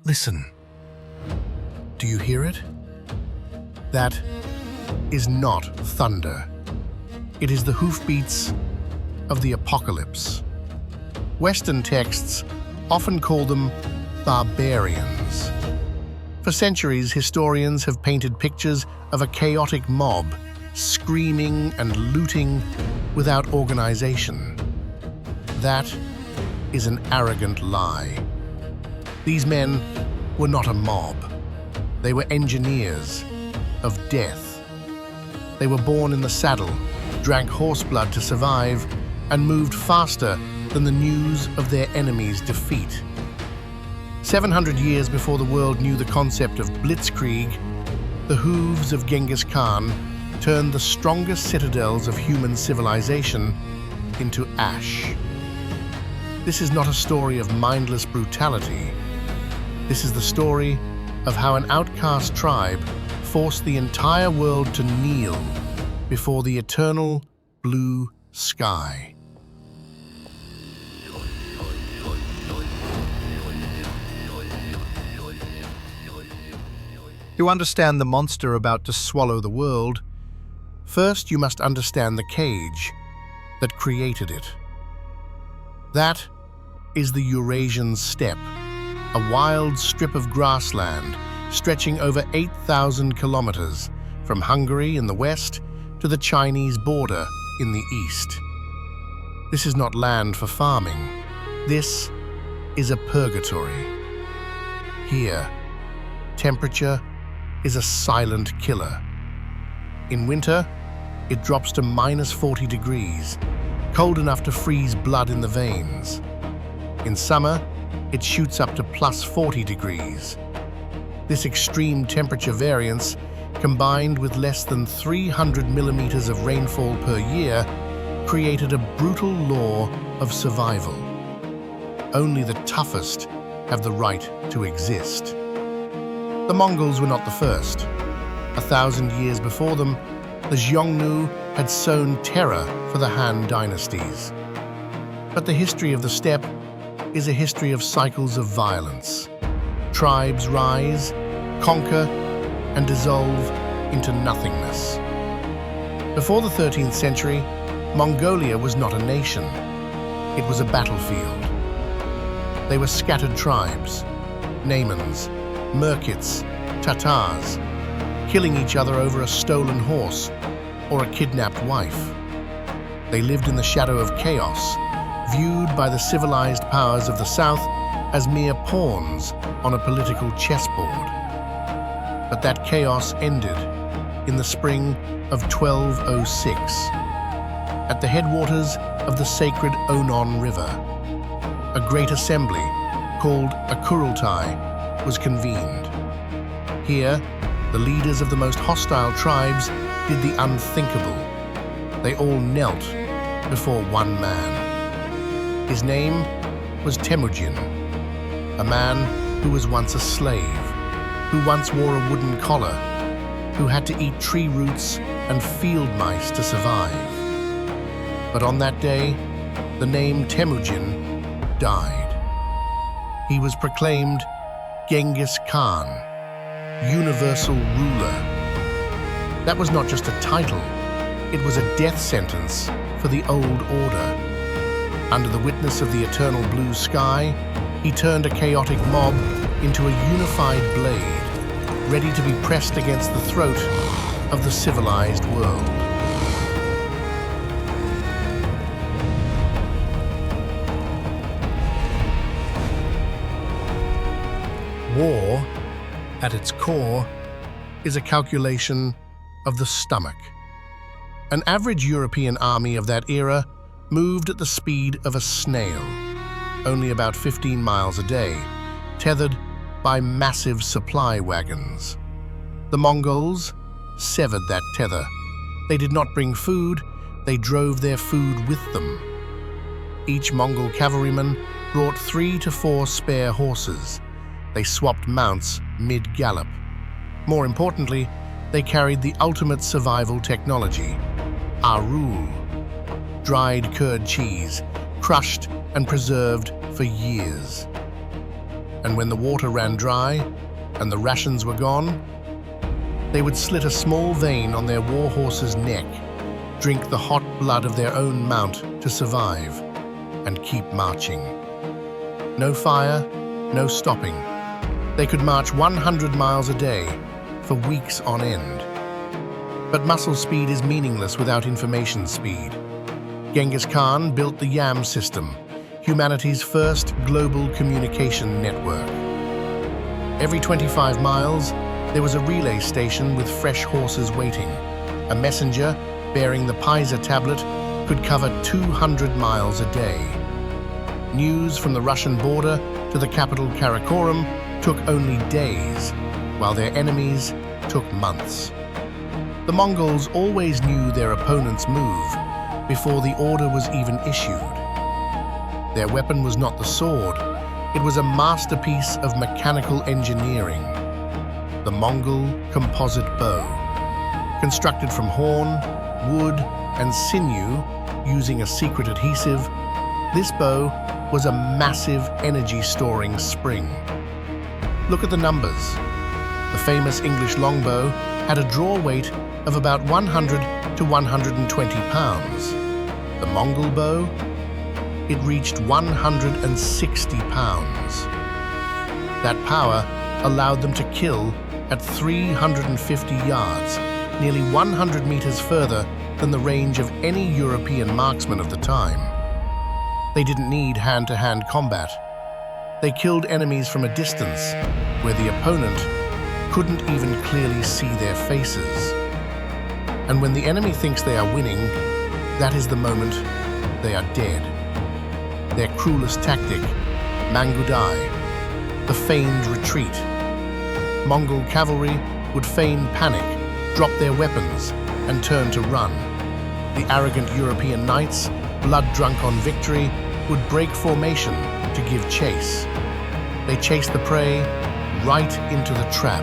Listen. Do you hear it? That is not thunder. It is the hoofbeats of the apocalypse. Western texts often call them barbarians. For centuries, historians have painted pictures of a chaotic mob, screaming and looting without organization. That is an arrogant lie. These men were not a mob. They were engineers of death. They were born in the saddle, drank horse blood to survive, and moved faster than the news of their enemies' defeat. 700 years before the world knew the concept of blitzkrieg, the hooves of Genghis Khan turned the strongest citadels of human civilization into ash. This is not a story of mindless brutality. This is the story of how an outcast tribe forced the entire world to kneel before the eternal blue sky. To understand the monster about to swallow the world, first you must understand the cage that created it. That is the Eurasian steppe, a wild strip of grassland stretching over 8,000 kilometers from Hungary in the west to the Chinese border in the east. This is not land for farming. This is a purgatory. Here, temperature is a silent killer. In winter, it drops to -40 degrees, cold enough to freeze blood in the veins. In summer, it shoots up to +40 degrees. This extreme temperature variance, combined with less than 300 millimeters of rainfall per year, created a brutal law of survival. Only the toughest have the right to exist. The Mongols were not the first. 1,000 years before them, the Xiongnu had sown terror for the Han dynasties. But the history of the steppe is a history of cycles of violence. Tribes rise, conquer, and dissolve into nothingness. Before the 13th century, Mongolia was not a nation. It was a battlefield. They were scattered tribes, Naimans, Merkits, Tatars, killing each other over a stolen horse or a kidnapped wife. They lived in the shadow of chaos, viewed by the civilized powers of the south as mere pawns on a political chessboard. But that chaos ended in the spring of 1206, at the headwaters of the sacred Onon River. A great assembly, called a Kurultai, was convened. Here, the leaders of the most hostile tribes did the unthinkable. They all knelt before one man. His name was Temujin, a man who was once a slave, who once wore a wooden collar, who had to eat tree roots and field mice to survive. But on that day, the name Temujin died. He was proclaimed Genghis Khan, universal ruler. That was not just a title, it was a death sentence for the old order. Under the witness of the eternal blue sky, he turned a chaotic mob into a unified blade, ready to be pressed against the throat of the civilized world. War, at its core, is a calculation of the stomach. An average European army of that era moved at the speed of a snail, only about 15 miles a day, tethered by massive supply wagons. The Mongols severed that tether. They did not bring food, they drove their food with them. Each Mongol cavalryman brought 3 to 4 spare horses. They swapped mounts mid-gallop. More importantly, they carried the ultimate survival technology, arul, dried curd cheese, crushed and preserved for years. And when the water ran dry and the rations were gone, they would slit a small vein on their war horse's neck, drink the hot blood of their own mount to survive, and keep marching. No fire, no stopping. They could march 100 miles a day for weeks on end. But muscle speed is meaningless without information speed. Genghis Khan built the YAM system, humanity's first global communication network. Every 25 miles, there was a relay station with fresh horses waiting. A messenger bearing the Pisa tablet could cover 200 miles a day. News from the Russian border to the capital Karakorum took only days, while their enemies took months. The Mongols always knew their opponent's move before the order was even issued. Their weapon was not the sword, it was a masterpiece of mechanical engineering. The Mongol composite bow. Constructed from horn, wood, and sinew using a secret adhesive, this bow was a massive energy-storing spring. Look at the numbers. The famous English longbow had a draw weight of about 100 to 120 pounds. The Mongol bow, it reached 160 pounds. That power allowed them to kill at 350 yards, nearly 100 meters further than the range of any European marksman of the time. They didn't need hand-to-hand combat. They killed enemies from a distance, where the opponent couldn't even clearly see their faces. And when the enemy thinks they are winning, that is the moment they are dead. Their cruelest tactic, Mangudai, the feigned retreat. Mongol cavalry would feign panic, drop their weapons, and turn to run. The arrogant European knights, blood-drunk on victory, would break formation to give chase. They chase the prey right into the trap.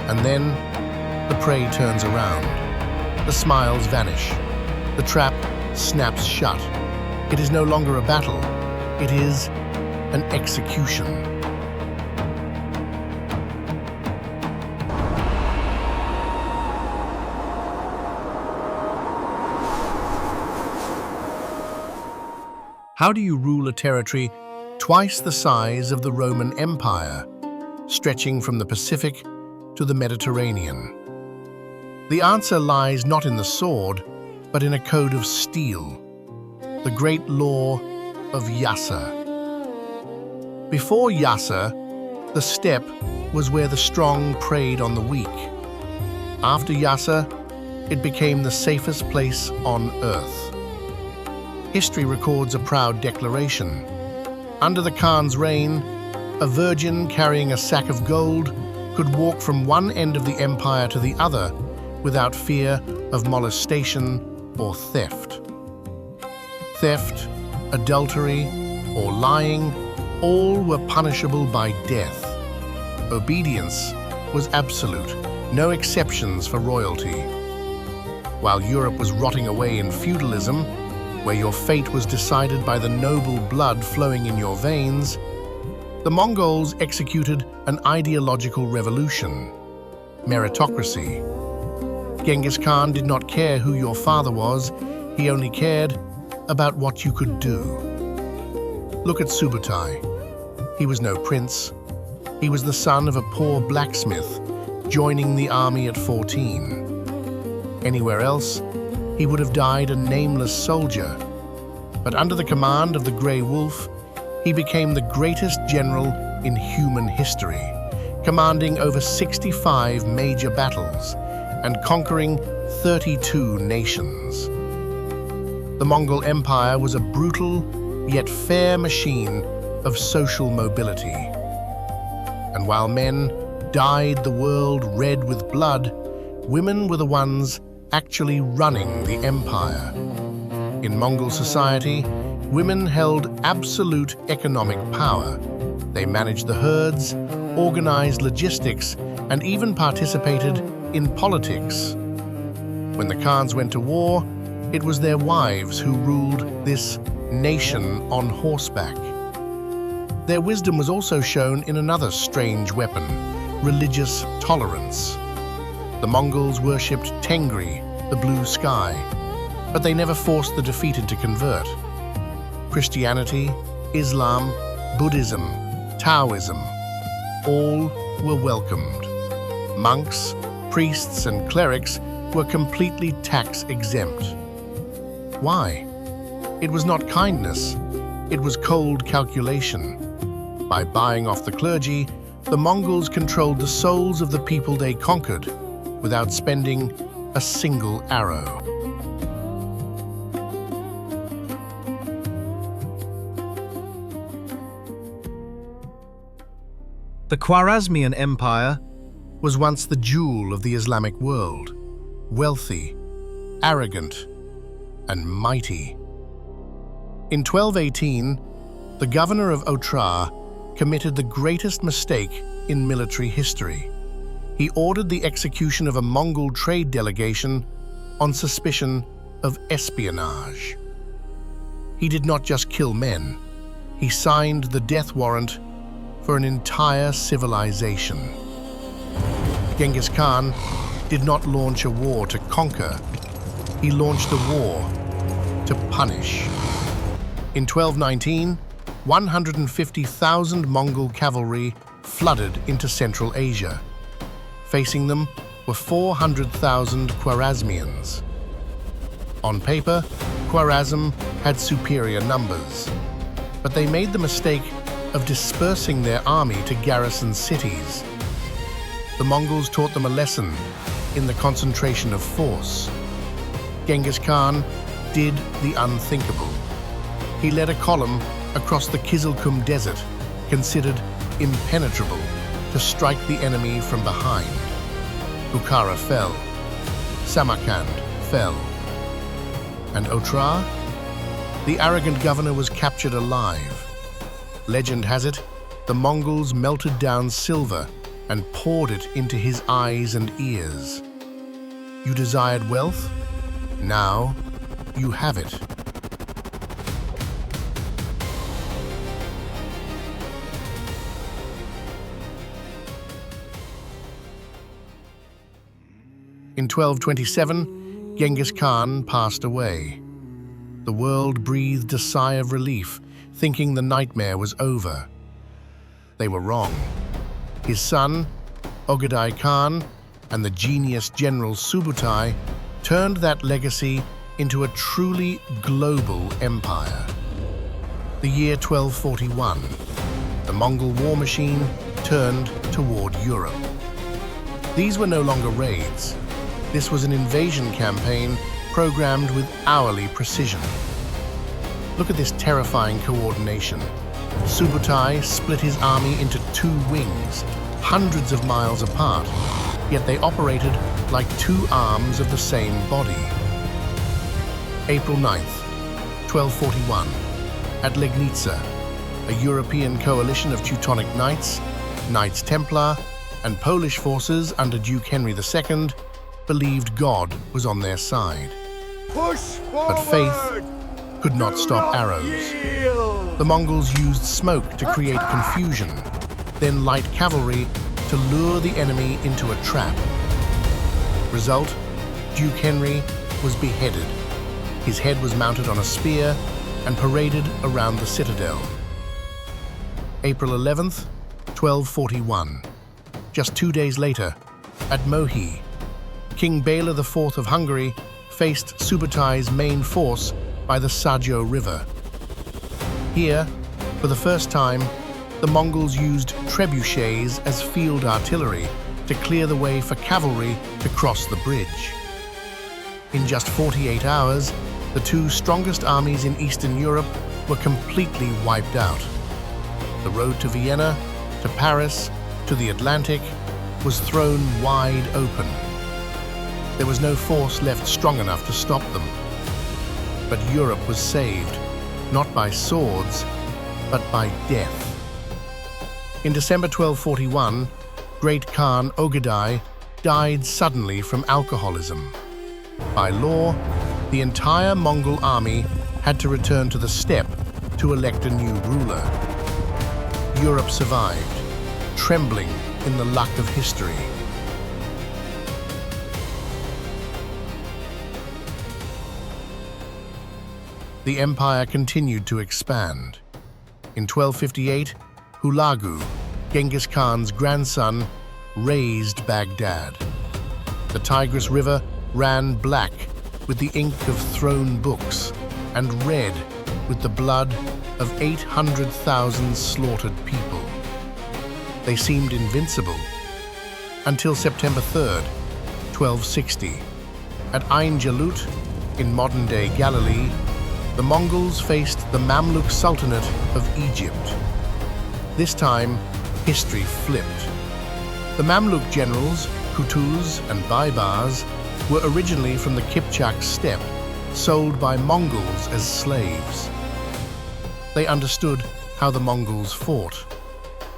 And then, the prey turns around. The smiles vanish. The trap snaps shut. It is no longer a battle. It is an execution. How do you rule a territory twice the size of the Roman Empire, stretching from the Pacific to the Mediterranean? The answer lies not in the sword, but in a code of steel, the great law of Yasa. Before Yasa, the steppe was where the strong preyed on the weak. After Yasa, it became the safest place on earth. History records a proud declaration. Under the Khan's reign, a virgin carrying a sack of gold could walk from one end of the empire to the other without fear of molestation or theft. Theft, adultery, or lying, all were punishable by death. Obedience was absolute, no exceptions for royalty. While Europe was rotting away in feudalism, where your fate was decided by the noble blood flowing in your veins, the Mongols executed an ideological revolution, meritocracy. Genghis Khan did not care who your father was, he only cared about what you could do. Look at Subutai. He was no prince. He was the son of a poor blacksmith, joining the army at 14. Anywhere else, he would have died a nameless soldier. But under the command of the Grey Wolf, he became the greatest general in human history, commanding over 65 major battles and conquering 32 nations. The Mongol Empire was a brutal yet fair machine of social mobility. And while men dyed the world red with blood, women were the ones actually running the empire. In Mongol society, women held absolute economic power. They managed the herds, organized logistics, and even participated in politics. When the Khans went to war, it was their wives who ruled this nation on horseback. Their wisdom was also shown in another strange weapon: religious tolerance. The Mongols worshipped Tengri, the blue sky, but they never forced the defeated to convert. Christianity, Islam, Buddhism, Taoism, all were welcomed. Monks, priests, and clerics were completely tax-exempt. Why? It was not kindness, it was cold calculation. By buying off the clergy, the Mongols controlled the souls of the people they conquered without spending a single arrow. The Khwarazmian Empire Was once the jewel of the Islamic world, wealthy, arrogant, and mighty. In 1218, the governor of Otrar committed the greatest mistake in military history. He ordered the execution of a Mongol trade delegation on suspicion of espionage. He did not just kill men, he signed the death warrant for an entire civilization. Genghis Khan did not launch a war to conquer, he launched a war to punish. In 1219, 150,000 Mongol cavalry flooded into Central Asia. Facing them were 400,000 Khwarazmians. On paper, Khwarazm had superior numbers, but they made the mistake of dispersing their army to garrison cities. The Mongols taught them a lesson in the concentration of force. Genghis Khan did the unthinkable. He led a column across the Kizilkum Desert, considered impenetrable, to strike the enemy from behind. Bukhara fell, Samarkand fell, and Otrar? The arrogant governor was captured alive. Legend has it, the Mongols melted down silver and poured it into his eyes and ears. You desired wealth? Now you have it. In 1227, Genghis Khan passed away. The world breathed a sigh of relief, thinking the nightmare was over. They were wrong. His son, Ogedai Khan, and the genius General Subutai turned that legacy into a truly global empire. The year 1241, the Mongol war machine turned toward Europe. These were no longer raids. This was an invasion campaign programmed with hourly precision. Look at this terrifying coordination. Subutai split his army into two wings, hundreds of miles apart, yet they operated like two arms of the same body. April 9th, 1241, at Legnica, a European coalition of Teutonic Knights, Knights Templar, and Polish forces under Duke Henry II believed God was on their side. But faith could not stop arrows. The Mongols used smoke to create confusion, then light cavalry to lure the enemy into a trap. Result, Duke Henry was beheaded. His head was mounted on a spear and paraded around the citadel. April 11th, 1241. Just 2 days later, at Mohi, King Bela IV of Hungary faced Subutai's main force by the Sajo River. Here, for the first time, the Mongols used trebuchets as field artillery to clear the way for cavalry to cross the bridge. In just 48 hours, the two strongest armies in Eastern Europe were completely wiped out. The road to Vienna, to Paris, to the Atlantic was thrown wide open. There was no force left strong enough to stop them. But Europe was saved, not by swords, but by death. In December 1241, Great Khan Ogedai died suddenly from alcoholism. By law, the entire Mongol army had to return to the steppe to elect a new ruler. Europe survived, trembling in the luck of history. The empire continued to expand. In 1258, Hulagu, Genghis Khan's grandson, razed Baghdad. The Tigris River ran black with the ink of thrown books and red with the blood of 800,000 slaughtered people. They seemed invincible until September 3rd, 1260. At Ain Jalut, in modern-day Galilee, the Mongols faced the Mamluk Sultanate of Egypt. This time, history flipped. The Mamluk generals, Kutuz and Baibars, were originally from the Kipchak steppe, sold by Mongols as slaves. They understood how the Mongols fought.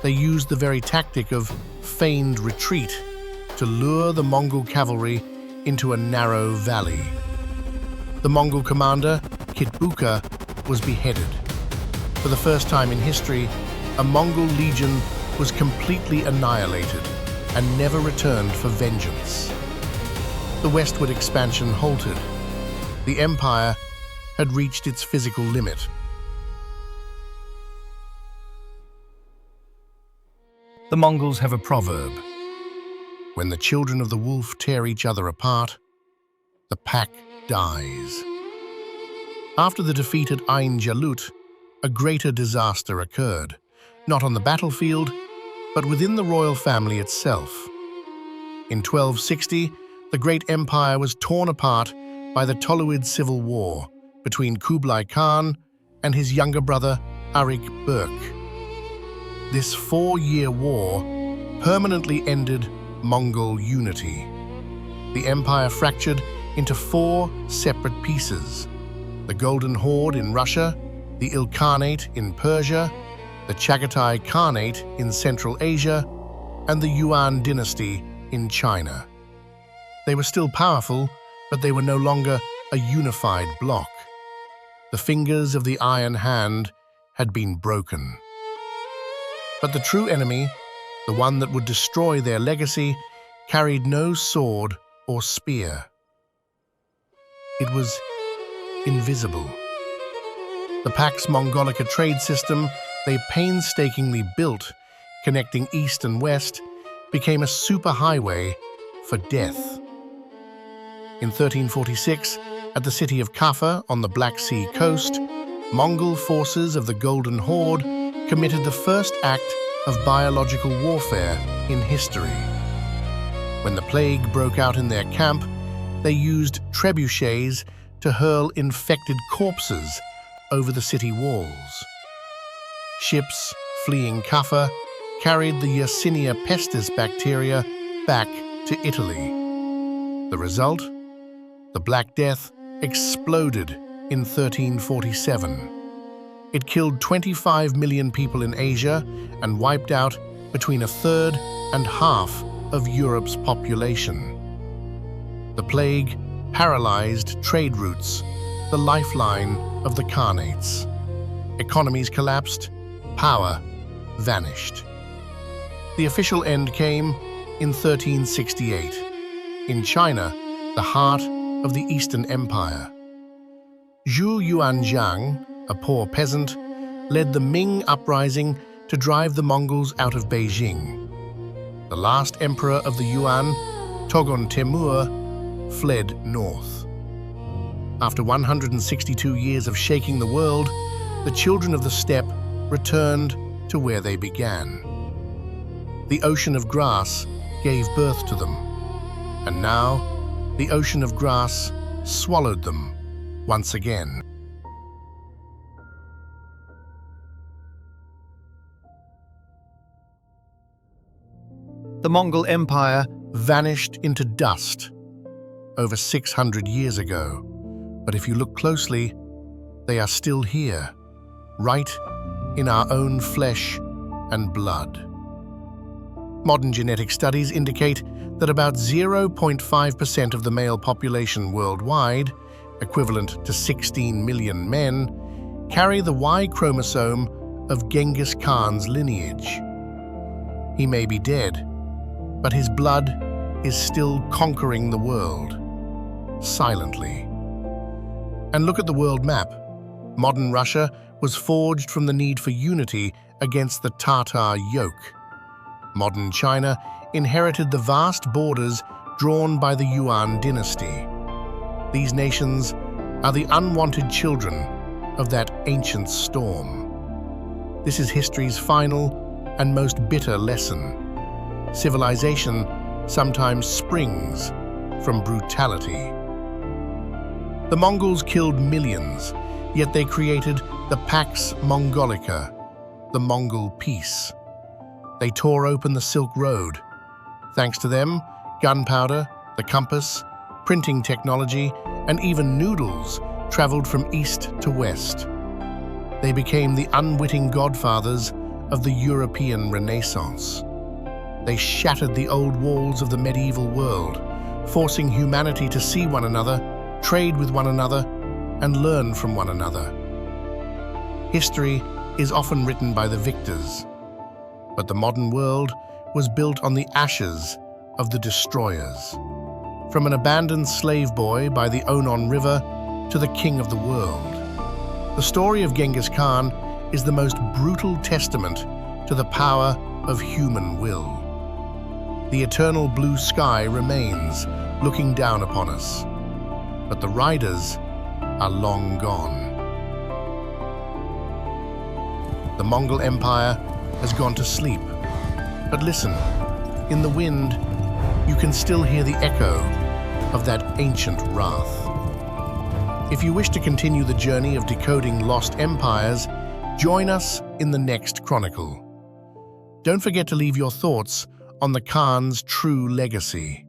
They used the very tactic of feigned retreat to lure the Mongol cavalry into a narrow valley. The Mongol commander, Kitbuka, was beheaded. For the first time in history, a Mongol legion was completely annihilated and never returned for vengeance. The westward expansion halted. The empire had reached its physical limit. The Mongols have a proverb: when the children of the wolf tear each other apart, the pack dies. After the defeat at Ain Jalut, a greater disaster occurred, not on the battlefield, but within the royal family itself. In 1260, the great empire was torn apart by the Toluid civil war between Kublai Khan and his younger brother Arik Berk. This 4-year war permanently ended Mongol unity. The empire fractured into 4 separate pieces: the Golden Horde in Russia, the Ilkhanate in Persia, the Chagatai Khanate in Central Asia, and the Yuan dynasty in China. They were still powerful, but they were no longer a unified bloc. The fingers of the Iron Hand had been broken. But the true enemy, the one that would destroy their legacy, carried no sword or spear. It was invisible. The Pax Mongolica trade system they painstakingly built, connecting east and west, became a superhighway for death. In 1346, at the city of Kaffa on the Black Sea coast, Mongol forces of the Golden Horde committed the first act of biological warfare in history. When the plague broke out in their camp, they used trebuchets to hurl infected corpses over the city walls. Ships fleeing Kaffa carried the Yersinia pestis bacteria back to Italy. The result? The Black Death exploded in 1347. It killed 25 million people in Asia and wiped out between 1/3 and half of Europe's population. The plague paralyzed trade routes, the lifeline of the Khanates. Economies collapsed, power vanished. The official end came in 1368, in China, the heart of the Eastern Empire. Zhu Yuanzhang, a poor peasant, led the Ming uprising to drive the Mongols out of Beijing. The last emperor of the Yuan, Togon Temur, fled north. After 162 years of shaking the world, the children of the steppe returned to where they began. The ocean of grass gave birth to them, and now the ocean of grass swallowed them once again. The Mongol Empire vanished into dust over 600 years ago. But if you look closely, they are still here, right in our own flesh and blood. Modern genetic studies indicate that about 0.5% of the male population worldwide, equivalent to 16 million men, carry the Y chromosome of Genghis Khan's lineage. He may be dead, but his blood is still conquering the world, silently. And look at the world map. Modern Russia was forged from the need for unity against the Tatar yoke. Modern China inherited the vast borders drawn by the Yuan dynasty. These nations are the unwanted children of that ancient storm. This is history's final and most bitter lesson. Civilization sometimes springs from brutality. The Mongols killed millions, yet they created the Pax Mongolica, the Mongol peace. They tore open the Silk Road. Thanks to them, gunpowder, the compass, printing technology, and even noodles traveled from east to west. They became the unwitting godfathers of the European Renaissance. They shattered the old walls of the medieval world, forcing humanity to see one another, trade with one another, and learn from one another. History is often written by the victors, but the modern world was built on the ashes of the destroyers. From an abandoned slave boy by the Onon River to the king of the world. The story of Genghis Khan is the most brutal testament to the power of human will. The eternal blue sky remains, looking down upon us, but the riders are long gone. The Mongol Empire has gone to sleep, but listen, in the wind, you can still hear the echo of that ancient wrath. If you wish to continue the journey of decoding lost empires, join us in the next chronicle. Don't forget to leave your thoughts on the Khan's true legacy.